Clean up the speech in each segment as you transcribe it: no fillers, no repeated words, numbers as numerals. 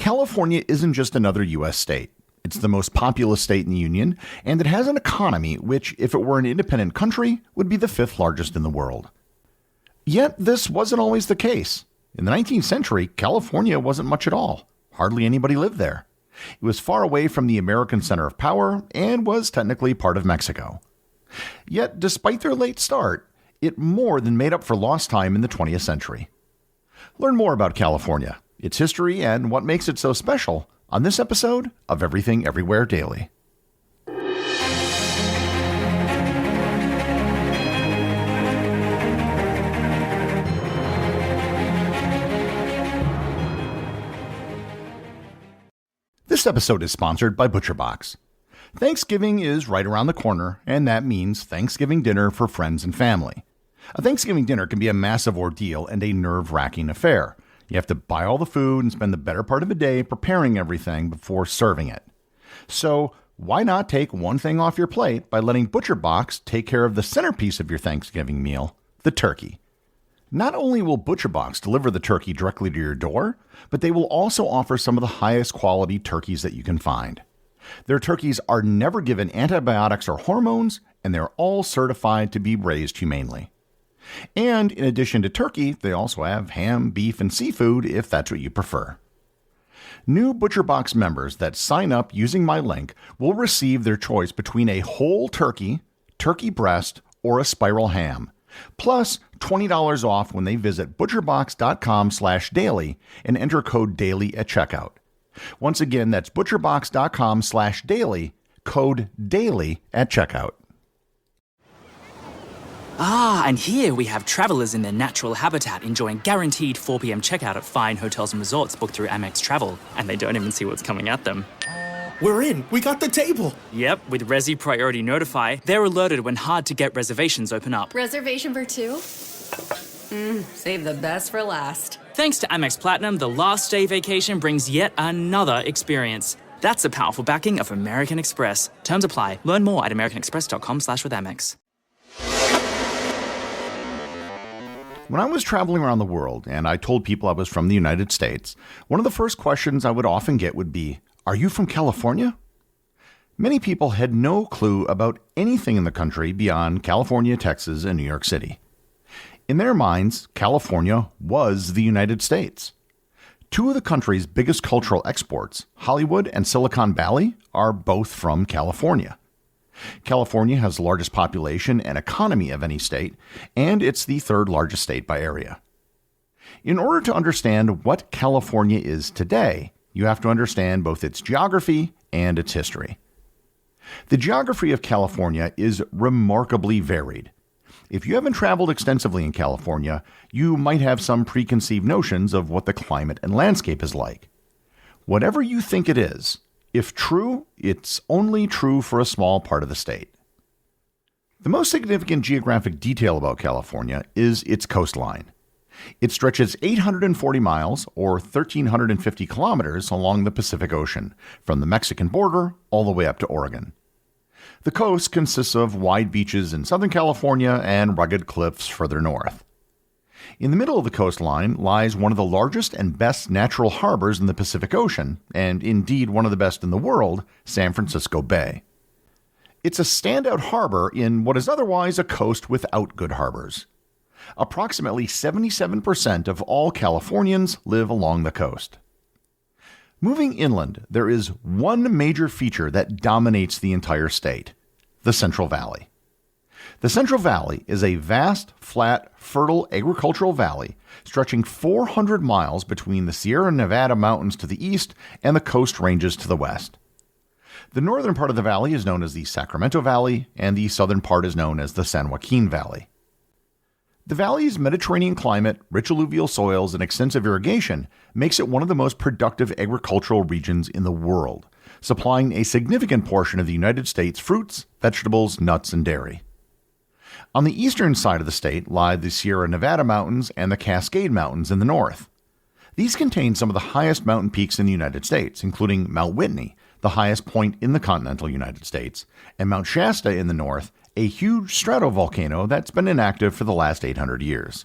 California isn't just another U.S. state. It's the most populous state in the Union, and it has an economy which, if it were an independent country, would be the fifth largest in the world. Yet this wasn't always the case. In the 19th century, California wasn't much at all. Hardly anybody lived there. It was far away from the American center of power and was technically part of Mexico. Yet, despite their late start, it more than made up for lost time in the 20th century. Learn more about California, its history, and what makes it so special on this episode of Everything Everywhere Daily. This episode is sponsored by ButcherBox. Thanksgiving is right around the corner, and that means Thanksgiving dinner for friends and family. A Thanksgiving dinner can be a massive ordeal and a nerve-wracking affair. You have to buy all the food and spend the better part of a day preparing everything before serving it. So why not take one thing off your plate by letting ButcherBox take care of the centerpiece of your Thanksgiving meal, the turkey? Not only will ButcherBox deliver the turkey directly to your door, but they will also offer some of the highest quality turkeys that you can find. Their turkeys are never given antibiotics or hormones, and they're all certified to be raised humanely. And in addition to turkey, they also have ham, beef, and seafood if that's what you prefer. New ButcherBox members that sign up using my link will receive their choice between a whole turkey, turkey breast, or a spiral ham, plus $20 off when they visit butcherbox.com/daily and enter code DAILY at checkout. Once again, that's butcherbox.com/daily, code DAILY at checkout. Ah, and here we have travelers in their natural habitat enjoying guaranteed 4 p.m. checkout at fine hotels and resorts booked through Amex Travel, and they don't even see what's coming at them. We're in. We got the table. Yep, with Resi Priority Notify, they're alerted when hard-to-get reservations open up. Reservation for two? Save the best for last. Thanks to Amex Platinum, the last day vacation brings yet another experience. That's the powerful backing of American Express. Terms apply. Learn more at americanexpress.com/withAmex. When I was traveling around the world and I told people I was from the United States, one of the first questions I would often get would be, "Are you from California?" Many people had no clue about anything in the country beyond California, Texas, and New York City. In their minds, California was the United States. Two of the country's biggest cultural exports, Hollywood and Silicon Valley, are both from California. California has the largest population and economy of any state, and it's the third largest state by area. In order to understand what California is today, you have to understand both its geography and its history. The geography of California is remarkably varied. If you haven't traveled extensively in California, you might have some preconceived notions of what the climate and landscape is like. Whatever you think it is, if true, it's only true for a small part of the state. The most significant geographic detail about California is its coastline. It stretches 840 miles, or 1,350 kilometers, along the Pacific Ocean, from the Mexican border all the way up to Oregon. The coast consists of wide beaches in Southern California and rugged cliffs further north. In the middle of the coastline lies one of the largest and best natural harbors in the Pacific Ocean, and indeed one of the best in the world, San Francisco Bay. It's a standout harbor in what is otherwise a coast without good harbors. Approximately 77% of all Californians live along the coast. Moving inland, there is one major feature that dominates the entire state: the Central Valley. The Central Valley is a vast, flat, fertile agricultural valley stretching 400 miles between the Sierra Nevada mountains to the east and the Coast Ranges to the west. The northern part of the valley is known as the Sacramento Valley, and the southern part is known as the San Joaquin Valley. The valley's Mediterranean climate, rich alluvial soils, and extensive irrigation makes it one of the most productive agricultural regions in the world, supplying a significant portion of the United States' fruits, vegetables, nuts, and dairy. On the eastern side of the state lie the Sierra Nevada mountains and the Cascade Mountains in the north. These contain some of the highest mountain peaks in the United States, including Mount Whitney, the highest point in the continental United States, and Mount Shasta in the north, a huge stratovolcano that's been inactive for the last 800 years.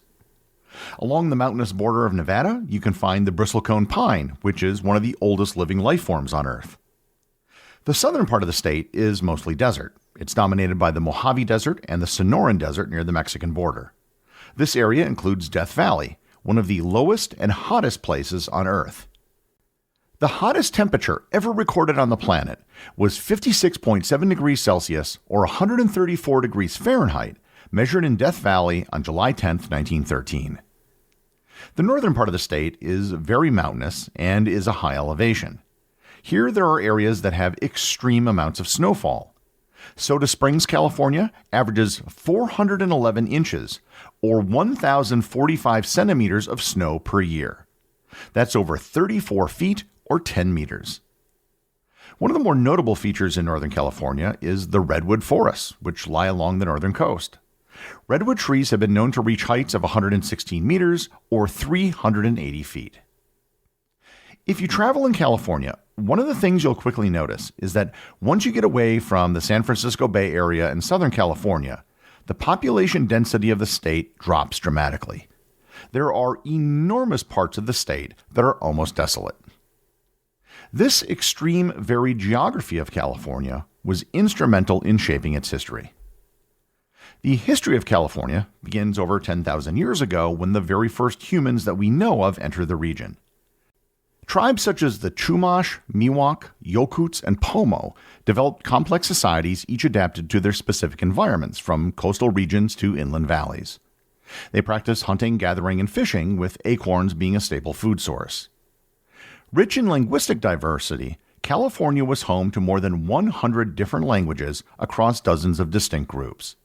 Along the mountainous border of Nevada, you can find the bristlecone pine, which is one of the oldest living life forms on Earth. The southern part of the state is mostly desert. It's dominated by the Mojave Desert and the Sonoran Desert near the Mexican border. This area includes Death Valley, one of the lowest and hottest places on Earth. The hottest temperature ever recorded on the planet was 56.7 degrees Celsius or 134 degrees Fahrenheit, measured in Death Valley on July 10, 1913. The northern part of the state is very mountainous and is a high elevation. Here there are areas that have extreme amounts of snowfall. Soda Springs, California averages 411 inches or 1,045 centimeters of snow per year. That's over 34 feet or 10 meters. One of the more notable features in Northern California is the redwood forests, which lie along the northern coast. Redwood trees have been known to reach heights of 116 meters or 380 feet. If you travel in California, one of the things you'll quickly notice is that once you get away from the San Francisco Bay Area and Southern California, the population density of the state drops dramatically. There are enormous parts of the state that are almost desolate. This extreme varied geography of California was instrumental in shaping its history. The history of California begins over 10,000 years ago when the very first humans that we know of entered the region. Tribes such as the Chumash, Miwok, Yokuts, and Pomo developed complex societies each adapted to their specific environments, from coastal regions to inland valleys. They practiced hunting, gathering, and fishing, with acorns being a staple food source. Rich in linguistic diversity, California was home to more than 100 different languages across dozens of distinct groups.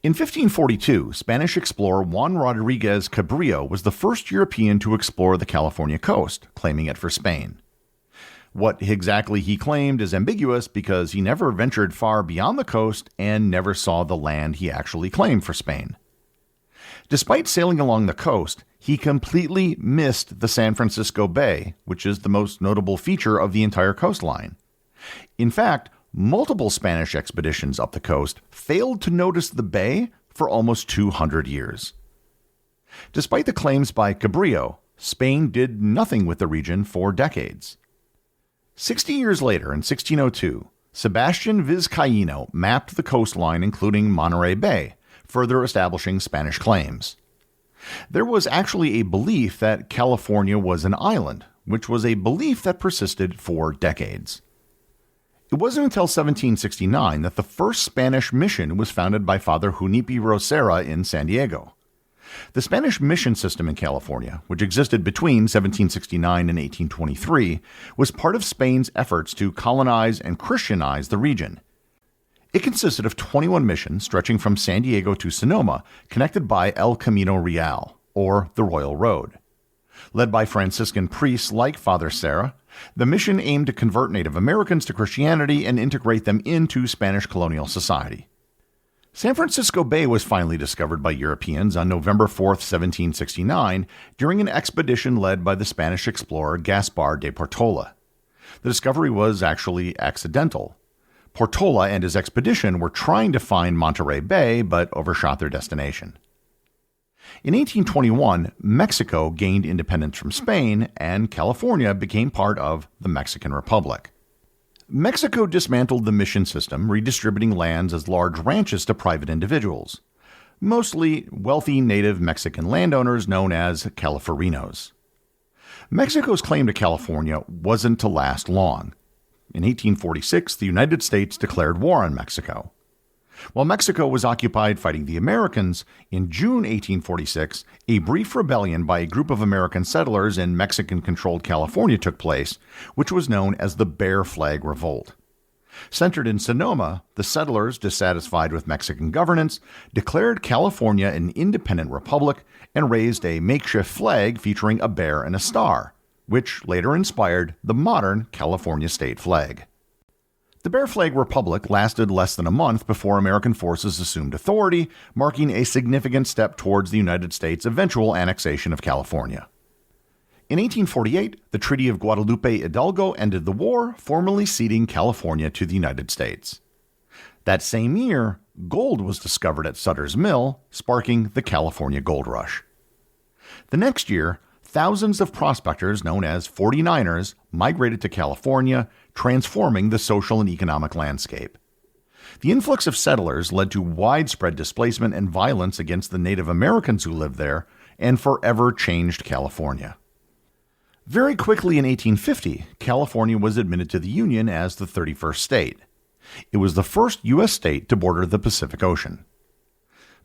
In 1542, Spanish explorer Juan Rodriguez Cabrillo was the first European to explore the California coast, claiming it for Spain. What exactly he claimed is ambiguous because he never ventured far beyond the coast and never saw the land he actually claimed for Spain. Despite sailing along the coast, he completely missed the San Francisco Bay, which is the most notable feature of the entire coastline. In fact, multiple Spanish expeditions up the coast failed to notice the bay for almost 200 years. Despite the claims by Cabrillo, Spain did nothing with the region for decades. 60 years later, in 1602, Sebastian Vizcaíno mapped the coastline including Monterey Bay, further establishing Spanish claims. There was actually a belief that California was an island, which was a belief that persisted for decades. It wasn't until 1769 that the first Spanish mission was founded by Father Junipi Rosera in San Diego. The Spanish mission system in California, which existed between 1769 and 1823, was part of Spain's efforts to colonize and Christianize the region. It consisted of 21 missions stretching from San Diego to Sonoma, connected by El Camino Real, or the Royal Road. Led by Franciscan priests like Father Serra, the mission aimed to convert Native Americans to Christianity and integrate them into Spanish colonial society. San Francisco Bay was finally discovered by Europeans on November 4, 1769, during an expedition led by the Spanish explorer Gaspar de Portola. The discovery was actually accidental. Portola and his expedition were trying to find Monterey Bay, but overshot their destination. In 1821, Mexico gained independence from Spain, and California became part of the Mexican Republic. Mexico dismantled the mission system, redistributing lands as large ranches to private individuals, mostly wealthy native Mexican landowners known as Califorinos. Mexico's claim to California wasn't to last long. In 1846, the United States declared war on Mexico. While Mexico was occupied fighting the Americans, in June 1846, a brief rebellion by a group of American settlers in Mexican-controlled California took place, which was known as the Bear Flag Revolt. Centered in Sonoma, the settlers, dissatisfied with Mexican governance, declared California an independent republic and raised a makeshift flag featuring a bear and a star, which later inspired the modern California state flag. The Bear Flag Republic lasted less than a month before American forces assumed authority, marking a significant step towards the United States' eventual annexation of California. In 1848, the Treaty of Guadalupe Hidalgo ended the war, formally ceding California to the United States. That same year, gold was discovered at Sutter's Mill, sparking the California Gold Rush. The next year, thousands of prospectors known as 49ers migrated to California, transforming the social and economic landscape. The influx of settlers led to widespread displacement and violence against the Native Americans who lived there, and forever changed California. Very quickly in 1850, California was admitted to the Union as the 31st state. It was the first U.S. state to border the Pacific Ocean.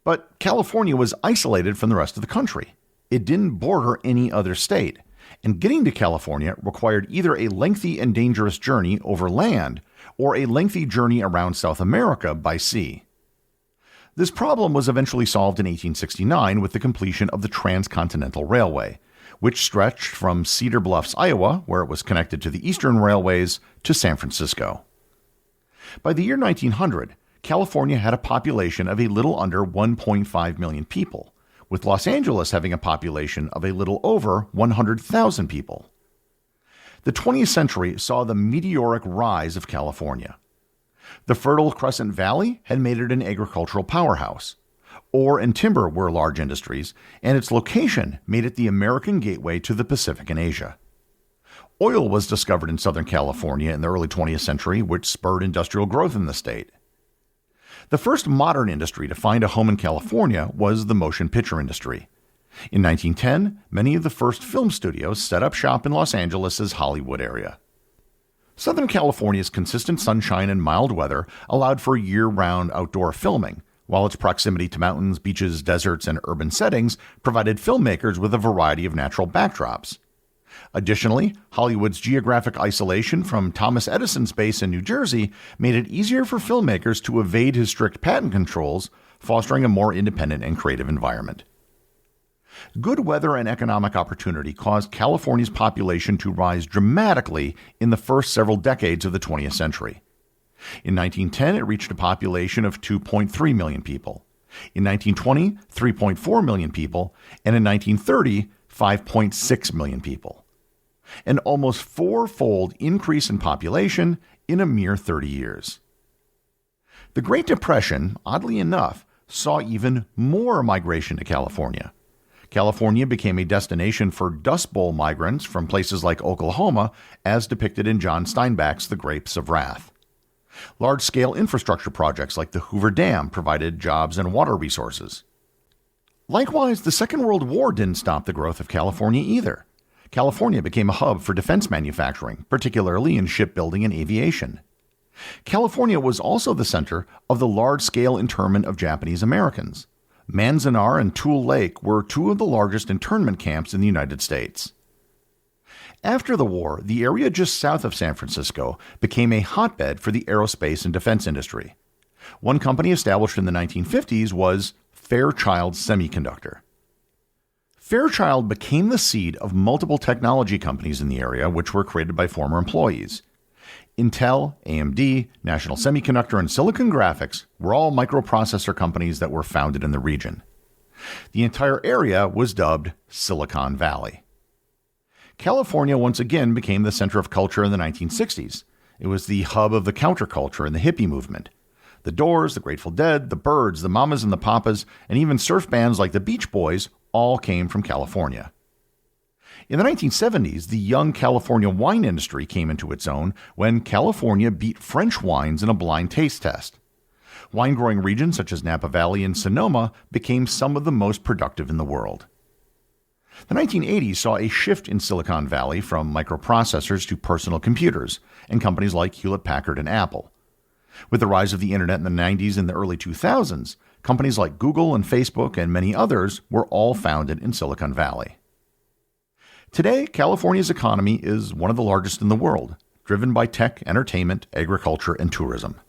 But California was isolated from the rest of the country. It didn't border any other state, and getting to California required either a lengthy and dangerous journey over land or a lengthy journey around South America by sea. This problem was eventually solved in 1869 with the completion of the Transcontinental Railway, which stretched from Cedar Bluffs, Iowa, where it was connected to the Eastern Railways, to San Francisco. By the year 1900, California had a population of a little under 1.5 million people, with Los Angeles having a population of a little over 100,000 people. The 20th century saw the meteoric rise of California. The fertile Crescent Valley had made it an agricultural powerhouse. Ore and timber were large industries, and its location made it the American gateway to the Pacific and Asia. Oil was discovered in Southern California in the early 20th century, which spurred industrial growth in the state. The first modern industry to find a home in California was the motion picture industry. In 1910, many of the first film studios set up shop in Los Angeles' Hollywood area. Southern California's consistent sunshine and mild weather allowed for year-round outdoor filming, while its proximity to mountains, beaches, deserts, and urban settings provided filmmakers with a variety of natural backdrops. Additionally, Hollywood's geographic isolation from Thomas Edison's base in New Jersey made it easier for filmmakers to evade his strict patent controls, fostering a more independent and creative environment. Good weather and economic opportunity caused California's population to rise dramatically in the first several decades of the 20th century. In 1910, it reached a population of 2.3 million people. In 1920, 3.4 million people, and in 1930, 5.6 million people. An almost four-fold increase in population in a mere 30 years. The Great Depression, oddly enough, saw even more migration to California. California became a destination for Dust Bowl migrants from places like Oklahoma, as depicted in John Steinbeck's The Grapes of Wrath. Large-scale infrastructure projects like the Hoover Dam provided jobs and water resources. Likewise, the Second World War didn't stop the growth of California either. California became a hub for defense manufacturing, particularly in shipbuilding and aviation. California was also the center of the large-scale internment of Japanese Americans. Manzanar and Tule Lake were two of the largest internment camps in the United States. After the war, the area just south of San Francisco became a hotbed for the aerospace and defense industry. One company established in the 1950s was Fairchild Semiconductor. Fairchild became the seed of multiple technology companies in the area, which were created by former employees. Intel, AMD, National Semiconductor, and Silicon Graphics were all microprocessor companies that were founded in the region. The entire area was dubbed Silicon Valley. California once again became the center of culture in the 1960s. It was the hub of the counterculture and the hippie movement. The Doors, the Grateful Dead, the Byrds, the Mamas and the Papas, and even surf bands like the Beach Boys all came from California. In the 1970s, the young California wine industry came into its own when California beat French wines in a blind taste test. Wine-growing regions such as Napa Valley and Sonoma became some of the most productive in the world. The 1980s saw a shift in Silicon Valley from microprocessors to personal computers, and companies like Hewlett-Packard and Apple. With the rise of the internet in the 90s and the early 2000s, companies like Google and Facebook and many others were all founded in Silicon Valley. Today, California's economy is one of the largest in the world, driven by tech, entertainment, agriculture, and tourism.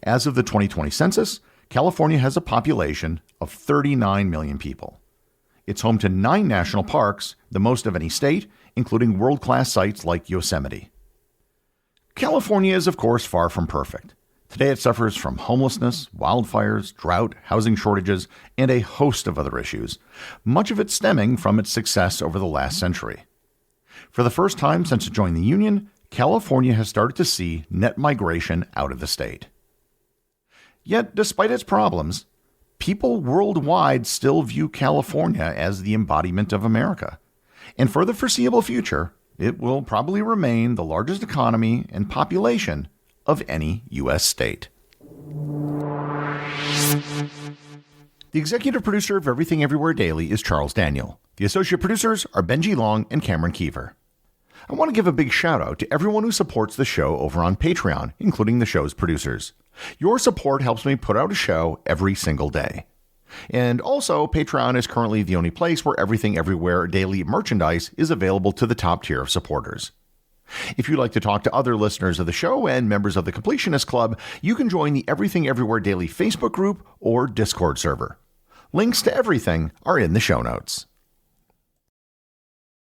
As of the 2020 census, California has a population of 39 million people. It's home to 9 national parks, the most of any state, including world-class sites like Yosemite. California is, of course, far from perfect. Today it suffers from homelessness, wildfires, drought, housing shortages, and a host of other issues, much of it stemming from its success over the last century. For the first time since it joined the Union, California has started to see net migration out of the state. Yet, despite its problems, people worldwide still view California as the embodiment of America. And for the foreseeable future, it will probably remain the largest economy and population of any U.S. state. The executive producer of Everything Everywhere Daily is Charles Daniel. The associate producers are Benji Long and Cameron Kieffer. I want to give a big shout out to everyone who supports the show over on Patreon, including the show's producers. Your support helps me put out a show every single day. And also, Patreon is currently the only place where Everything Everywhere Daily merchandise is available to the top tier of supporters. If you'd like to talk to other listeners of the show and members of the Completionist Club, you can join the Everything Everywhere Daily Facebook group or Discord server. Links to everything are in the show notes.